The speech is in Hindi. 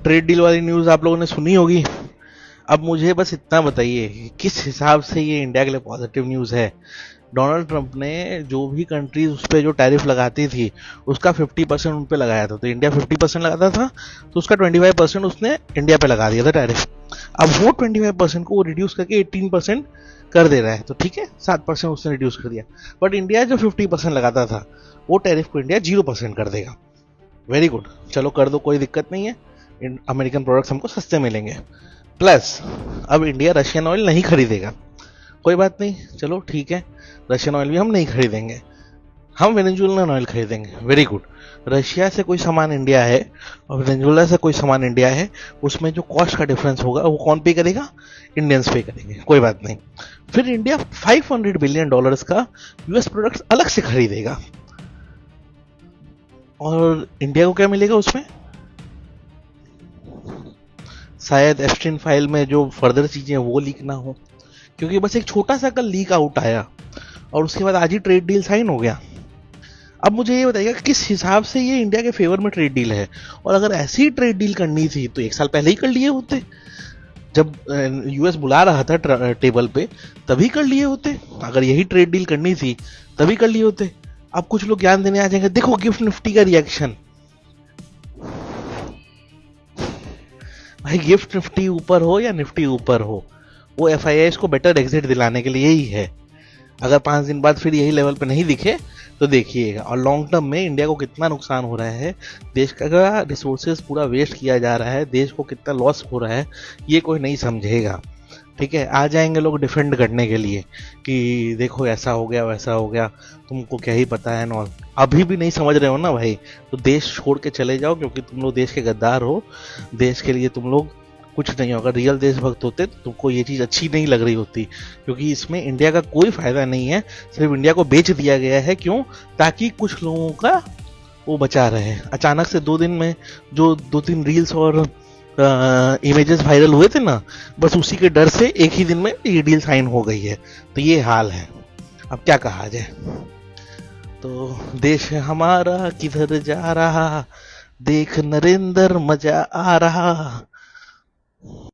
ट्रेड डील वाली न्यूज़ आप लोगों ने सुनी होगी। अब मुझे बस इतना बताइए कि किस हिसाब से ये इंडिया के लिए पॉजिटिव न्यूज़ है। डोनाल्ड ट्रंप ने जो भी कंट्रीज उस पर जो टैरिफ लगाती थी उसका 50% उन पे लगाया था। तो इंडिया 50% लगाता था, तो उसका 25% उसने इंडिया पे लगा दिया था टैरिफ। अब वो 25% को वो रिड्यूस करके 18% कर दे रहा है। तो ठीक है, 7% उसने रिड्यूस कर दिया। बट इंडिया जो 50% लगाता था वो टैरिफ को इंडिया 0% कर देगा। वेरी गुड, चलो कर दो, कोई दिक्कत नहीं है। अमेरिकन प्रोडक्ट्स हमको सस्ते मिलेंगे। प्लस अब इंडिया रशियन ऑयल नहीं खरीदेगा। कोई बात नहीं, चलो ठीक है, रशियन ऑयल भी हम नहीं खरीदेंगे, हम वेनेजुएलन ऑयल खरीदेंगे। Very good. रशिया से कोई सामान इंडिया है और वेनेजुएला से कोई सामान इंडिया है, उसमें जो कॉस्ट का डिफरेंस होगा वो कौन पे करेगा? इंडियंस पे करेंगे। कोई बात नहीं। फिर इंडिया $500 बिलियन का यूएस प्रोडक्ट्स अलग से खरीदेगा, और इंडिया को क्या मिलेगा उसमें? शायद एप्स्टीन फाइल में जो फर्दर चीजें वो लीक ना हो, क्योंकि बस एक छोटा सा कल लीक आउट आया और उसके बाद आज ही ट्रेड डील साइन हो गया। अब मुझे ये बताइएगा किस हिसाब से ये इंडिया के फेवर में ट्रेड डील है। और अगर ऐसी ही ट्रेड डील करनी थी तो 1 साल पहले ही कर लिए होते, जब यूएस बुला रहा था टेबल पे, तभी कर लिए होते। अगर यही ट्रेड डील करनी थी तभी कर लिए होते। अब कुछ लोग ज्ञान देने आ जाएंगे, देखो गिफ्ट निफ्टी का रिएक्शन। भाई गिफ्ट निफ्टी ऊपर हो या निफ्टी ऊपर हो, वो एफआईआईस को बेटर एग्जिट दिलाने के लिए ही है। अगर 5 दिन बाद फिर यही लेवल पे नहीं दिखे तो देखिएगा। और लॉन्ग टर्म में इंडिया को कितना नुकसान हो रहा है, देश का रिसोर्सेज पूरा वेस्ट किया जा रहा है, देश को कितना लॉस हो रहा है, ये कोई नहीं समझेगा। ठीक है, आ जाएंगे लोग डिफेंड करने के लिए कि देखो ऐसा हो गया वैसा हो गया, तुमको क्या ही पता है नॉल। अभी भी नहीं समझ रहे हो ना भाई, तो देश छोड़ के चले जाओ, क्योंकि तुम लोग देश के गद्दार हो। देश के लिए तुम लोग कुछ नहीं हो। अगर रियल देशभक्त होते तो तुमको ये चीज़ अच्छी नहीं लग रही होती, क्योंकि इसमें इंडिया का कोई फायदा नहीं है। सिर्फ इंडिया को बेच दिया गया है। क्यों? ताकि कुछ लोगों का वो बचा रहे। अचानक से 2 दिन में जो 2-3 रील्स और इमेजेस वायरल हुए थे ना, बस उसी के डर से एक ही दिन में ये डील साइन हो गई है। तो ये हाल है, अब क्या कहा जाए। तो देश हमारा किधर जा रहा, देख नरेंद्र मजा आ रहा।